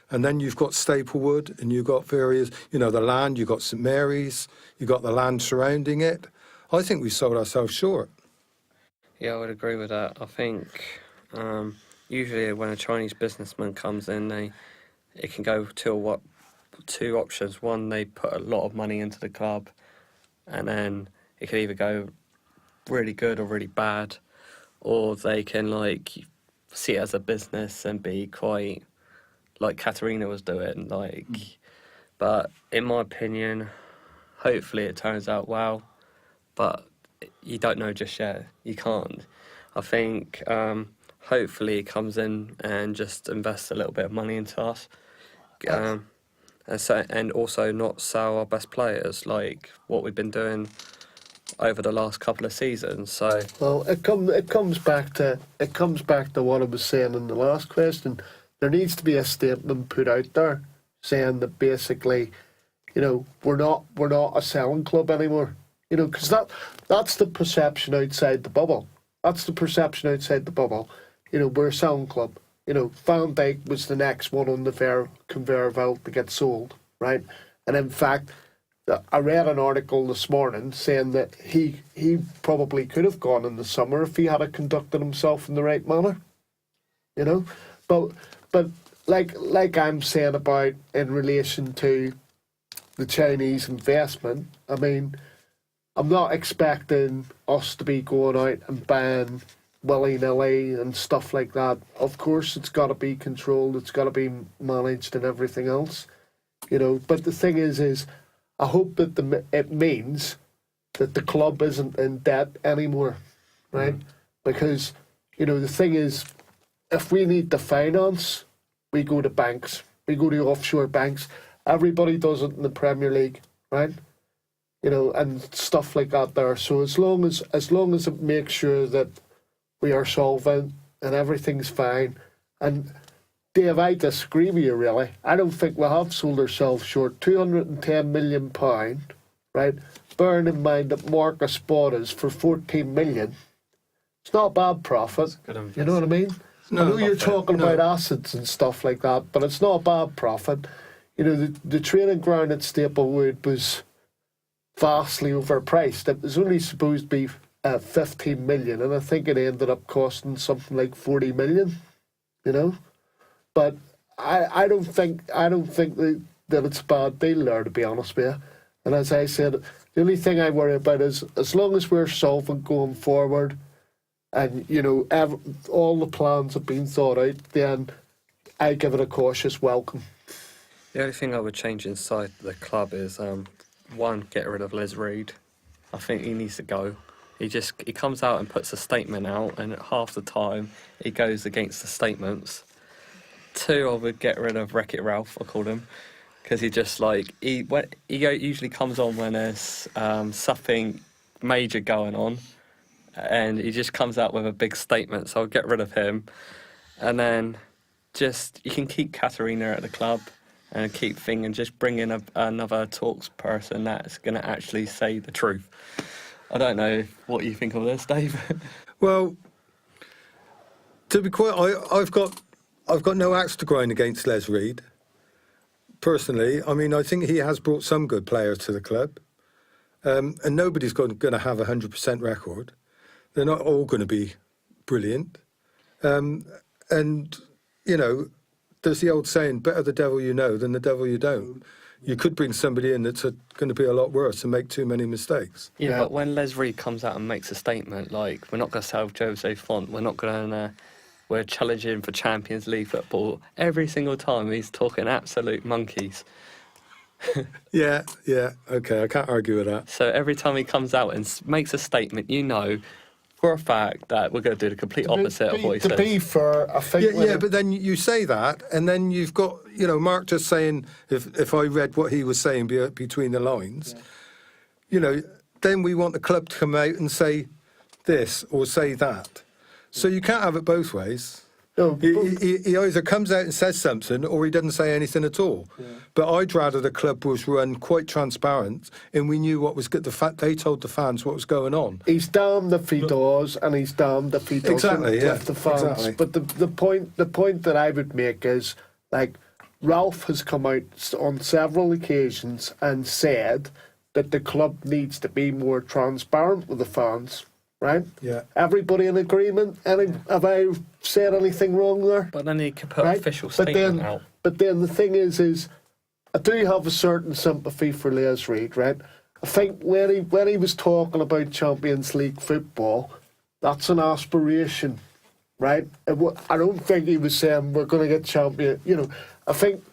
And then you've got Staplewood, and you've got various, the land, you've got St Mary's, you've got the land surrounding it. I think we sold ourselves short. Yeah, I would agree with that. I think usually when a Chinese businessman comes in, it can go to two options. One, they put a lot of money into the club, and then it could either go really good or really bad, or they can see it as a business and be quite like Katarina was doing. But in my opinion, hopefully it turns out well. But you don't know just yet. You can't. I think hopefully he comes in and just invests a little bit of money into us, and also not sell our best players like what we've been doing over the last couple of seasons. So Well, it comes back to what I was saying in the last question. There needs to be a statement put out there saying that basically, we're not a selling club anymore. Because that's the perception outside the bubble. That's the perception outside the bubble. We're a selling club. Van Dijk was the next one on the conveyor belt to get sold, right? And in fact, I read an article this morning saying that he probably could have gone in the summer if he had conducted himself in the right manner. But like I'm saying about in relation to the Chinese investment, I mean, I'm not expecting us to be going out and buying willy-nilly and stuff like that. Of course, it's got to be controlled, it's got to be managed and everything else, But the thing is I hope that it means that the club isn't in debt anymore, right? Because, the thing is, if we need the finance, we go to banks. We go to offshore banks. Everybody does it in the Premier League, right? And stuff like that there. So as long as it makes sure that we are solvent and everything's fine. And Dave, I disagree with you really. I don't think we have sold ourselves short. £210 million, right? Bearing in mind that Marcus bought us for 14 million. It's not a bad profit. You know what I mean? No, I know you're not fair. talking No. about assets and stuff like that, but it's not a bad profit. The training ground at Staplewood was vastly overpriced. It was only supposed to be 15 million, and I think it ended up costing something like 40 million. But I don't think that it's a bad deal there, to be honest with you. And as I said, the only thing I worry about is as long as we're solvent going forward, and all the plans have been thought out, then I give it a cautious welcome. the only thing I would change inside the club is one, get rid of Les Reed. I think he needs to go. He comes out and puts a statement out, and half the time he goes against the statements. Two, I would get rid of Wreck-It Ralph, I called him, because he usually comes on when there's something major going on, and he just comes out with a big statement. So I'll get rid of him, and then you can keep Katarina at the club and keep and just bring in another talks person that's going to actually say the truth. I don't know what you think of this, Dave. Well, to be quite, I've got no axe to grind against Les Reed. Personally, I mean, I think he has brought some good players to the club, and nobody's going to have a 100% record. They're not all going to be brilliant, and there's the old saying: "Better the devil you know than the devil you don't." You could bring somebody in that's going to be a lot worse and make too many mistakes. Yeah, but when Les Reed comes out and makes a statement like, we're not going to sell Jose Font, we're challenging for Champions League football, every single time he's talking absolute monkeys. Yeah, okay, I can't argue with that. So every time he comes out and makes a statement, for a fact that we're going to do the complete opposite of what he To says. be fair, I think... Yeah, but then you say that, and then you've got, Mark just saying, if I read what he was saying between the lines, then we want the club to come out and say this or say that. So you can't have it both ways. No, He either comes out and says something or he doesn't say anything at all. But I'd rather the club was run quite transparent and we knew what was good. They told the fans what was going on. he's damned if he does, and he's damned if he doesn't Exactly, yeah, with the fans. exactly. But the point that I would make is, like, Ralph has come out on several occasions and said that the club needs to be more transparent with the fans. Right? Yeah. Everybody in agreement? Have I said anything wrong there? But then he could put Right? official But statement then, out. but then the thing is I do have a certain sympathy for Les Reed, right? I think when he was talking about Champions League football, that's an aspiration, right? I don't think he was saying we're going to get champion. You know, I think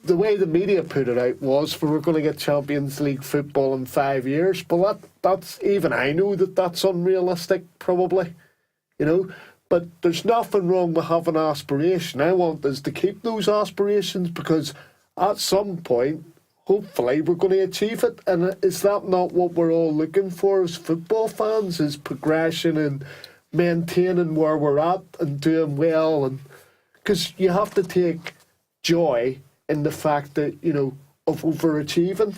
the way the media put it out was we're going to get Champions League football in 5 years. But that's even I know that's unrealistic, probably, you know. But there's nothing wrong with having aspiration. I want us to keep those aspirations because at some point, hopefully, we're going to achieve it. And is that not what we're all looking for as football fans? Is progression and maintaining where we're at and doing well? And because you have to take joy in the fact that, you know, of overachieving,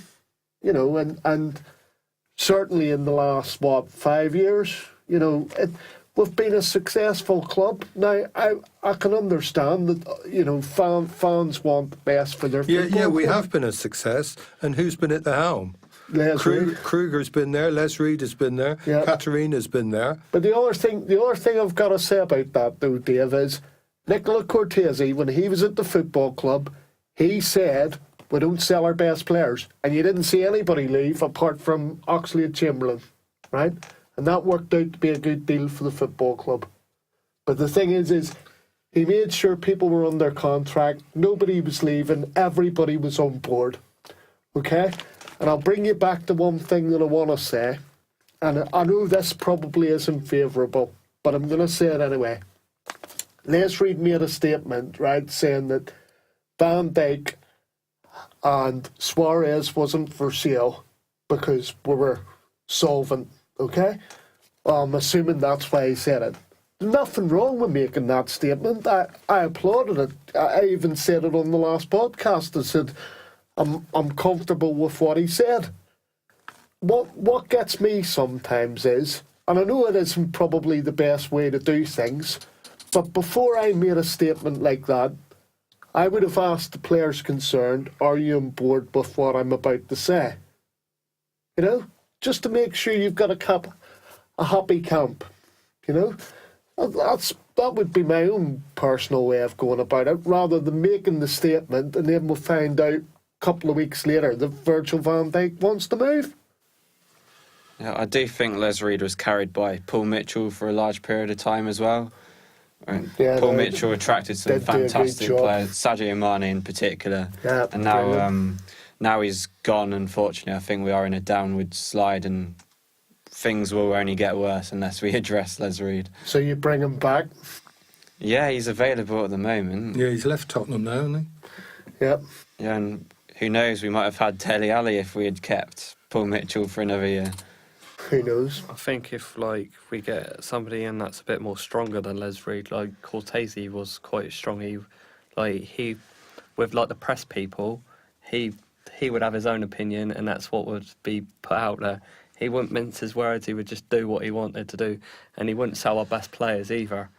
you know, and certainly in the last, 5 years, you know, we've been a successful club. Now, I can understand that, you know, fans want the best for their football Yeah, we club. have been a success. And who's been at the helm? Les Reed. Kruger's been there, Les Reed has been there, Yeah. Katarina's been there. But the other thing I've got to say about that, though, Dave, is Nicola Cortese, when he was at the football club, he said, we don't sell our best players. And you didn't see anybody leave apart from Oxlade-Chamberlain, right? And that worked out to be a good deal for the football club. But the thing is he made sure people were under contract, nobody was leaving, everybody was on board, okay? And I'll bring you back to one thing that I want to say. And I know this probably isn't favourable, but I'm going to say it anyway. Les Reed made a statement, right, saying that Van Dijk and Suarez wasn't for sale because we were solvent, okay? Well, I'm assuming that's why he said it. Nothing wrong with making that statement. I applauded it. I even said it on the last podcast. I said, I'm comfortable with what he said. What gets me sometimes is, and I know it isn't probably the best way to do things, but before I made a statement like that, I would have asked the players concerned, are you on board with what I'm about to say? You know, just to make sure you've got a happy camp, you know? That would be my own personal way of going about it, rather than making the statement and then we'll find out a couple of weeks later that Virgil van Dijk wants to move. Yeah, I do think Les Reed was carried by Paul Mitchell for a large period of time as well. And Yeah, Paul no, Mitchell attracted some did do a great fantastic job. players, Sadio Mane in particular. Yeah, And now, brilliant. now he's gone. Unfortunately, I think we are in a downward slide, and things will only get worse unless we address Les Reed. So you bring him back? Yeah, he's available at the moment. Yeah, he's left Tottenham now, hasn't Yep. Yeah, and who knows? We might have had Dele Alli if we had kept Paul Mitchell for another year. Who knows? I think if we get somebody in that's a bit more stronger than Les Reed, like Cortese was quite strong. He with the press people, he would have his own opinion, and that's what would be put out there. He wouldn't mince his words. He would just do what he wanted to do, and he wouldn't sell our best players either.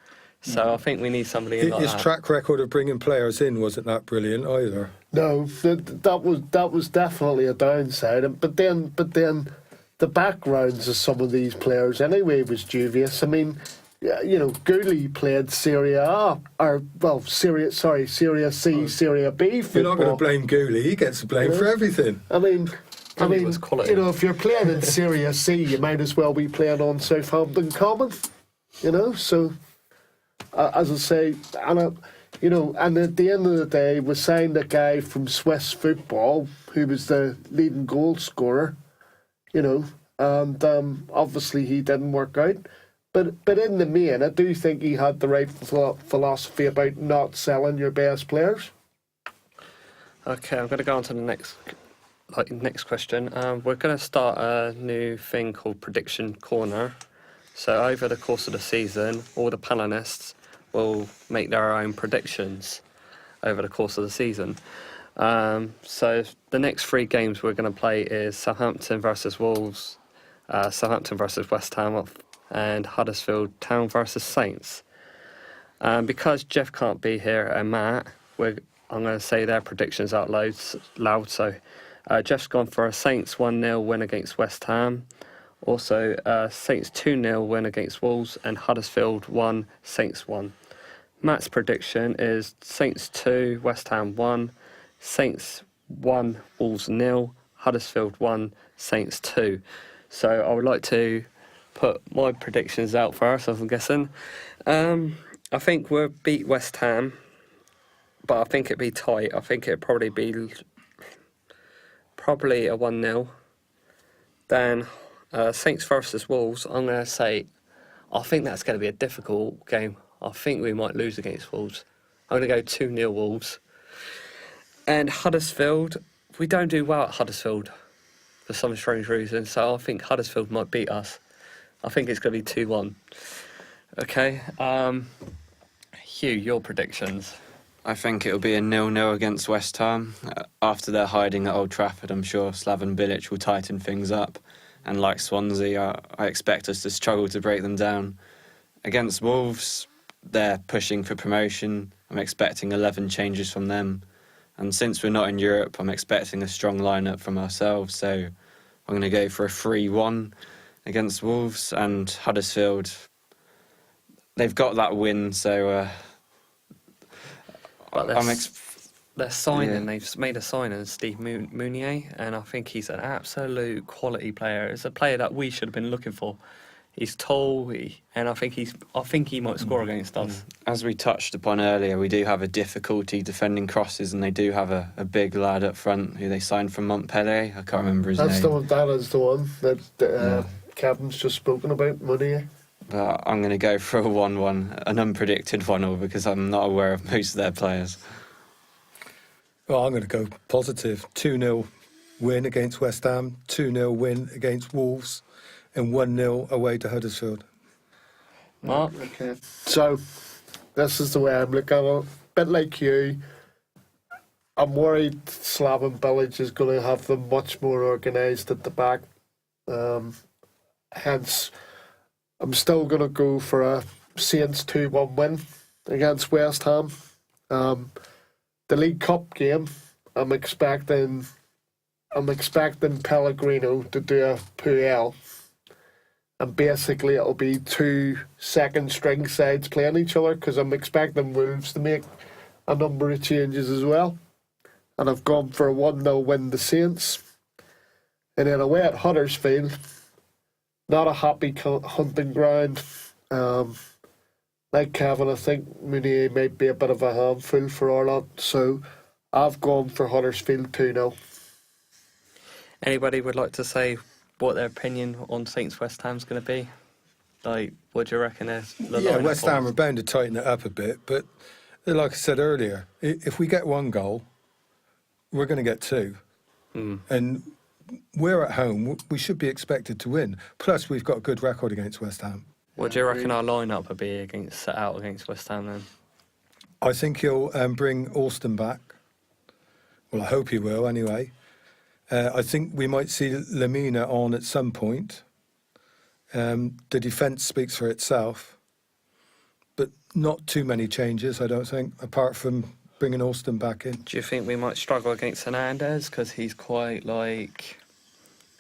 So I think we need somebody in he? like His that. track record of bringing players in wasn't that brilliant either. No, that was definitely a downside. But then the backgrounds of some of these players anyway was dubious. I mean, you know, Gooley played Serie A, Serie C, Serie B football. You're not going to blame Gooley. He gets the blame for everything. I mean, was quality. you know, if you're playing in Serie C, you might as well be playing on Southampton Common. You know, so as I say, you know, and at the end of the day, we signed a guy from Swiss football who was the leading goal scorer. You know, and obviously he didn't work out. But in the main, I do think he had the right philosophy about not selling your best players. Okay, I'm going to go on to the next question. We're going to start a new thing called Prediction Corner. So over the course of the season, all the panelists will make their own predictions over the course of the season. So the next 3 games we're going to play is Southampton versus Wolves, Southampton versus West Ham, and Huddersfield Town versus Saints. Because Jeff can't be here and Matt, I'm going to say their predictions out loud. So Jeff's gone for a Saints 1-0 win against West Ham. Also, Saints 2-0 win against Wolves, and Huddersfield 1, Saints 1. Matt's prediction is Saints 2, West Ham 1, Saints 1, Wolves 0, Huddersfield 1, Saints 2. So I would like to put my predictions out first, I'm guessing. I think we'll beat West Ham, but I think it'd be tight. I think it'd probably be a 1-0. Then Saints versus Wolves, I'm going to say, I think that's going to be a difficult game. I think we might lose against Wolves. I'm going to go 2-0 Wolves. And Huddersfield, we don't do well at Huddersfield for some strange reason, so I think Huddersfield might beat us. I think it's going to be 2-1. Okay, Hugh, your predictions. I think it'll be a 0-0 against West Ham. After their hiding at Old Trafford, I'm sure Slaven Bilic will tighten things up. And like Swansea, I expect us to struggle to break them down. Against Wolves, they're pushing for promotion. I'm expecting 11 changes from them. And since we're not in Europe, I'm expecting a strong lineup from ourselves. So I'm going to go for a 3-1 against Wolves. And Huddersfield, they've got that win, so But they're signing. Yeah. They've made a signing, Steve Mounier, and I think he's an absolute quality player. It's a player that we should have been looking for. He's tall, and I think he might score against us. As we touched upon earlier, we do have a difficulty defending crosses, and they do have a big lad up front who they signed from Montpellier. I can't remember his That is name. the one that Kevin's just spoken about, Money. But I'm going to go for a 1-1, an unpredicted 1-0, because I'm not aware of most of their players. Well, I'm going to go positive. 2-0 win against West Ham, 2-0 win against Wolves, and 1-0 away to Huddersfield. Mark? Okay. So, this is the way I'm looking at it. A bit like you, I'm worried Slaven Bilic is going to have them much more organised at the back. Hence, I'm still going to go for a Saints 2-1 win against West Ham. The League Cup game, I'm expecting Pellegrino to do a Puel. And basically it'll be 2 second-string sides playing each other, because I'm expecting Wolves to make a number of changes as well. And I've gone for a 1-0 win the Saints. And then away at Huddersfield, not a happy hunting ground. Like Kevin, I think Mounier might be a bit of a handful for our lot. So I've gone for Huddersfield 2-0. Anybody would like to say what their opinion on Saints West Ham's going to be? Like, what do you reckon is the Yeah, lineup West Ham of- are bound to tighten it up a bit, but like I said earlier, if we get 1 goal, we're going to get 2. And we're at home, we should be expected to win. Plus, we've got a good record against West Ham. What do you reckon our lineup would be set out against West Ham then? I think he'll bring Alston back. Well, I hope he will anyway. I think we might see Lamina on at some point. The defence speaks for itself, but not too many changes, I don't think, apart from bringing Alston back in. Do you think we might struggle against Hernandez because he's quite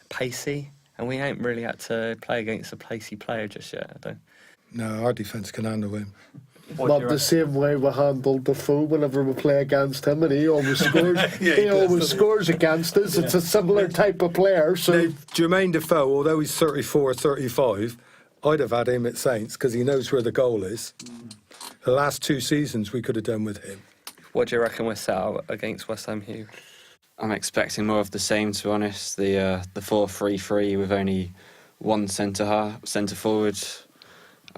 pacey, and we ain't really had to play against a pacey player just yet? I don't. No, our defence can handle him. What do Not you the reckon? same way we handled Defoe whenever we play against him, and he always scores. Yeah, he he does, always doesn't he? scores against us. It's a similar type of player. So Now, Jermaine Defoe, although he's 34, 35, I'd have had him at Saints because he knows where the goal is. The last 2 seasons we could have done with him. What do you reckon we're set out against West Ham, Hugh? I'm expecting more of the same, to be honest. The 4-3-3 with only 1 centre forward.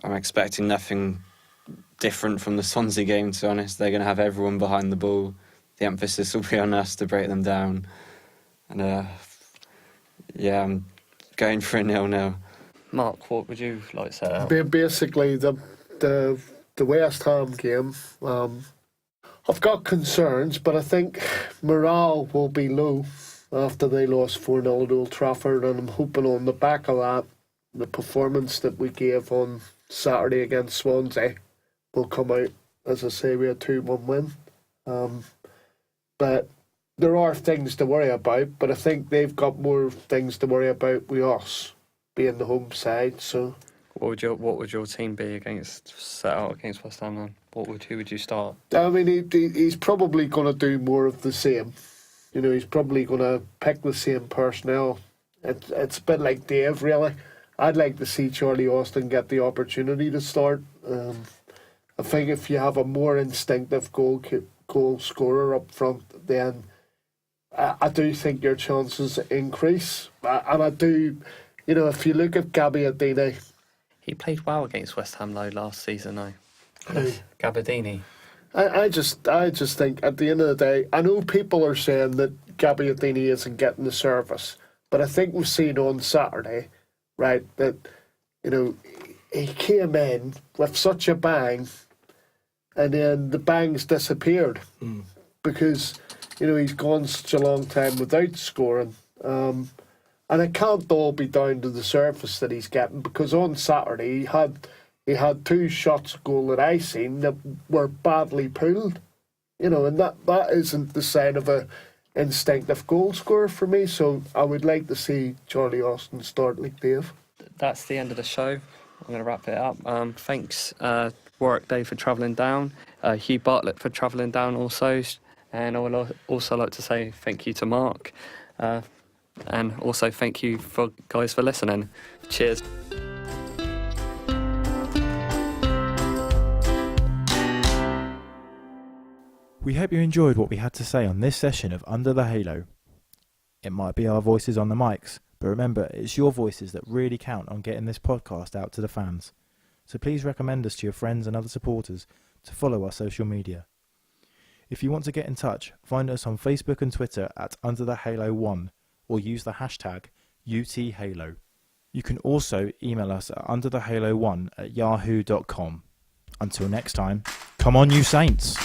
I'm expecting nothing different from the Swansea game, to be honest. They're going to have everyone behind the ball. The emphasis will be on us to break them down. And I'm going for a 0-0. Mark, what would you like set out? basically, the the West Ham game, I've got concerns, but I think morale will be low after they lost 4-0 at Old Trafford, and I'm hoping on the back of that, the performance that we gave on Saturday against Swansea will come out. As I say, we had 2-1 win. But there are things to worry about, but I think they've got more things to worry about with us being the home side. So What would your team be set out against West Ham then? Who would you start? I mean, he's probably going to do more of the same. You know, he's probably going to pick the same personnel. It's a bit like Dave, really. I'd like to see Charlie Austin get the opportunity to start. I think if you have a more instinctive goal scorer up front, then I do think your chances increase. And I do, you know, if you look at Gabbiadini, He played well against West Ham though last season though. Who? Gabbiadini. I just think at the end of the day, I know people are saying that Gabbiadini isn't getting the service, but I think we've seen on Saturday, right, that, you know, he came in with such a bang, and then the bangs disappeared because, you know, he's gone such a long time without scoring. And it can't all be down to the service that he's getting, because on Saturday he had 2 shots of goal that I seen that were badly pulled. You know, and that isn't the sign of a instinctive goal scorer for me. So I would like to see Charlie Austin start like Dave. That's the end of the show. I'm going to wrap it up. Thanks, Warwick Day, for travelling down. Hugh Bartlett for travelling down also. And I would also like to say thank you to Mark. And also thank you guys for listening. Cheers. We hope you enjoyed what we had to say on this session of Under the Halo. It might be our voices on the mics, but remember, it's your voices that really count on getting this podcast out to the fans. So please recommend us to your friends and other supporters to follow our social media. If you want to get in touch, find us on Facebook and Twitter at UnderTheHalo1 or use the hashtag UTHalo. You can also email us at underthehalo1@yahoo.com. Until next time, come on you Saints!